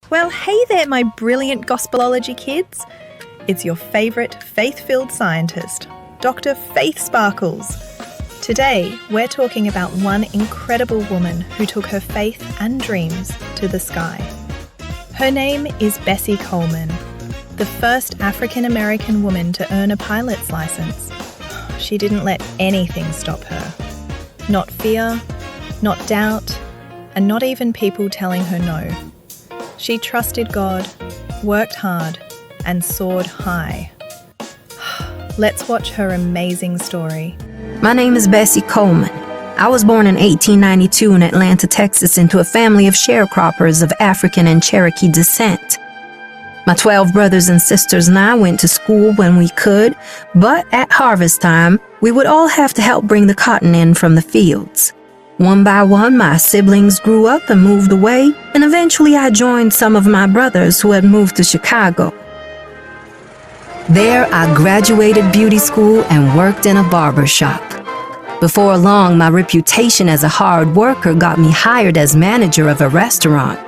Well, hey there, my brilliant Gospelology kids. It's your favourite faith-filled scientist, Dr. Faith Sparkles. Today, we're talking about one incredible woman who took her faith and dreams to the sky. Her name is Bessie Coleman, the first African-American woman to earn a pilot's license. She didn't let anything stop her. Not fear, not doubt, and not even people telling her no. She trusted God, worked hard, and soared high. Let's watch her amazing story. My name is Bessie Coleman. I was born in 1892 in Atlanta, Texas, into a family of sharecroppers of African and Cherokee descent. My 12 brothers and sisters and I went to school when we could, but at harvest time, we would all have to help bring the cotton in from the fields. One by one, my siblings grew up and moved away, and eventually I joined some of my brothers who had moved to Chicago. There, I graduated beauty school and worked in a barber shop. Before long, my reputation as a hard worker got me hired as manager of a restaurant.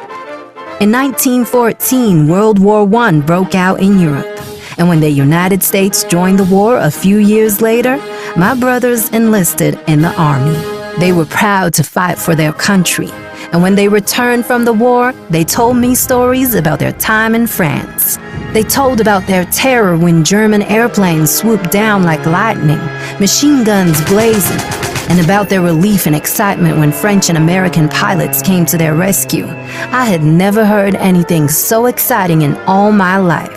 In 1914, World War I broke out in Europe, and when the United States joined the war a few years later, my brothers enlisted in the army. They were proud to fight for their country, and when they returned from the war, they told me stories about their time in France. They told about their terror when German airplanes swooped down like lightning, machine guns blazing, and about their relief and excitement when French and American pilots came to their rescue. I had never heard anything so exciting in all my life.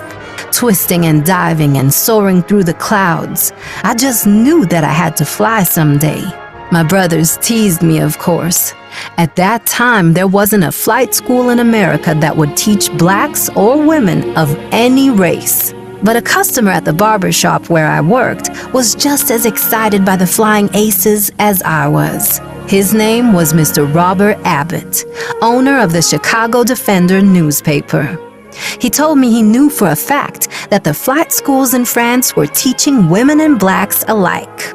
Twisting and diving and soaring through the clouds, I just knew that I had to fly someday. My brothers teased me, of course. At that time, there wasn't a flight school in America that would teach blacks or women of any race. But a customer at the barber shop where I worked was just as excited by the flying aces as I was. His name was Mr. Robert Abbott, owner of the Chicago Defender newspaper. He told me he knew for a fact that the flight schools in France were teaching women and blacks alike.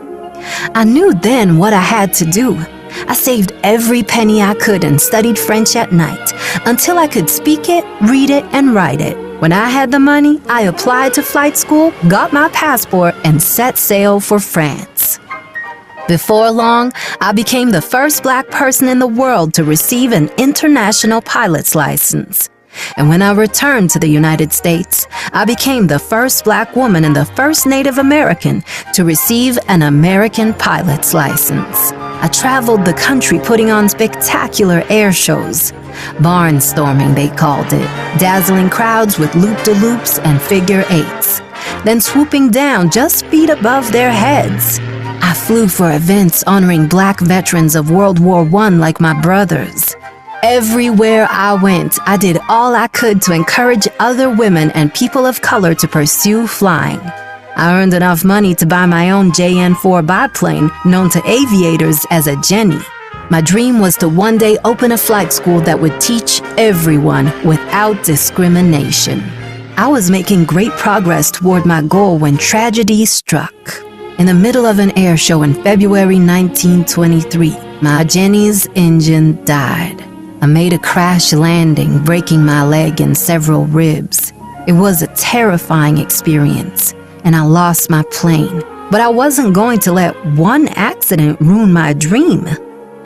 I knew then what I had to do. I saved every penny I could and studied French at night until I could speak it, read it, and write it. When I had the money, I applied to flight school, got my passport, and set sail for France. Before long, I became the first black person in the world to receive an international pilot's license. And when I returned to the United States, I became the first black woman and the first Native American to receive an American pilot's license. I traveled the country putting on spectacular air shows. Barnstorming, they called it. Dazzling crowds with loop-de-loops and figure eights. Then swooping down just feet above their heads. I flew for events honoring black veterans of World War I like my brothers. Everywhere I went, I did all I could to encourage other women and people of color to pursue flying. I earned enough money to buy my own JN-4 biplane, known to aviators as a Jenny. My dream was to one day open a flight school that would teach everyone without discrimination. I was making great progress toward my goal when tragedy struck. In the middle of an air show in February 1923, my Jenny's engine died. I made a crash landing, breaking my leg and several ribs. It was a terrifying experience, and I lost my plane. But I wasn't going to let one accident ruin my dream.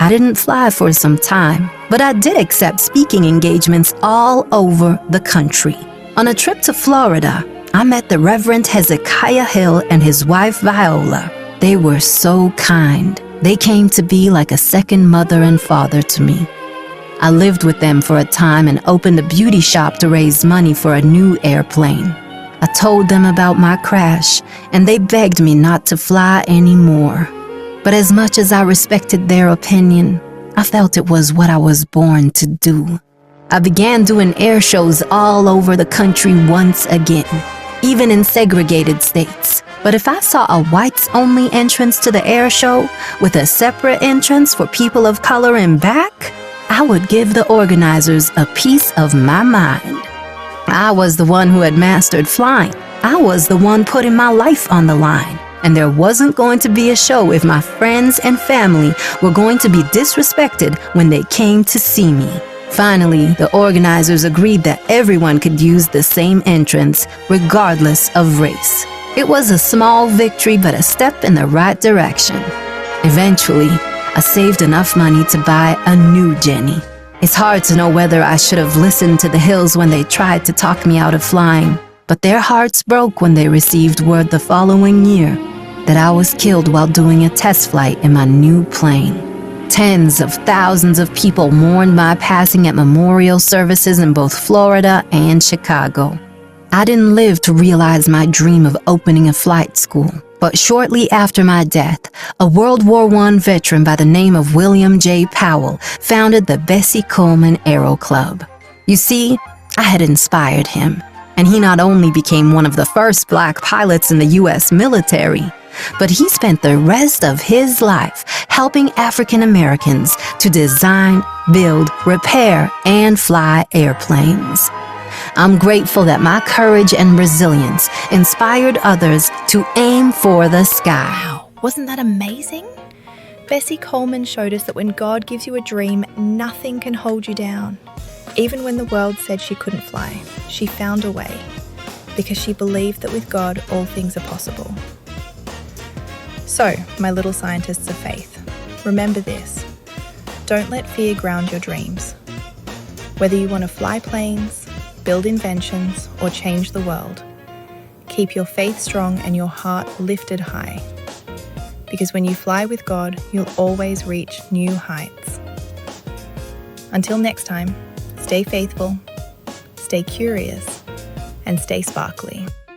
I didn't fly for some time, but I did accept speaking engagements all over the country. On a trip to Florida, I met the Reverend Hezekiah Hill and his wife Viola. They were so kind. They came to be like a second mother and father to me. I lived with them for a time and opened a beauty shop to raise money for a new airplane. I told them about my crash, and they begged me not to fly anymore. But as much as I respected their opinion, I felt it was what I was born to do. I began doing air shows all over the country once again, even in segregated states. But if I saw a whites-only entrance to the air show with a separate entrance for people of color in back, I would give the organizers a piece of my mind. I was the one who had mastered flying. I was the one putting my life on the line. And there wasn't going to be a show if my friends and family were going to be disrespected when they came to see me. Finally, the organizers agreed that everyone could use the same entrance, regardless of race. It was a small victory, but a step in the right direction. Eventually, I saved enough money to buy a new Jenny. It's hard to know whether I should have listened to the Hills when they tried to talk me out of flying, but their hearts broke when they received word the following year that I was killed while doing a test flight in my new plane. Tens of thousands of people mourned my passing at memorial services in both Florida and Chicago. I didn't live to realize my dream of opening a flight school, but shortly after my death, a World War I veteran by the name of William J. Powell founded the Bessie Coleman Aero Club. You see, I had inspired him, and he not only became one of the first Black pilots in the U.S. military, but he spent the rest of his life helping African Americans to design, build, repair, and fly airplanes. I'm grateful that my courage and resilience inspired others to aim for the sky. Wow, wasn't that amazing? Bessie Coleman showed us that when God gives you a dream, nothing can hold you down. Even when the world said she couldn't fly, she found a way, because she believed that with God, all things are possible. So, my little scientists of faith, remember this. Don't let fear ground your dreams. Whether you want to fly planes, build inventions, or change the world, keep your faith strong and your heart lifted high. Because when you fly with God, you'll always reach new heights. Until next time, stay faithful, stay curious, and stay sparkly.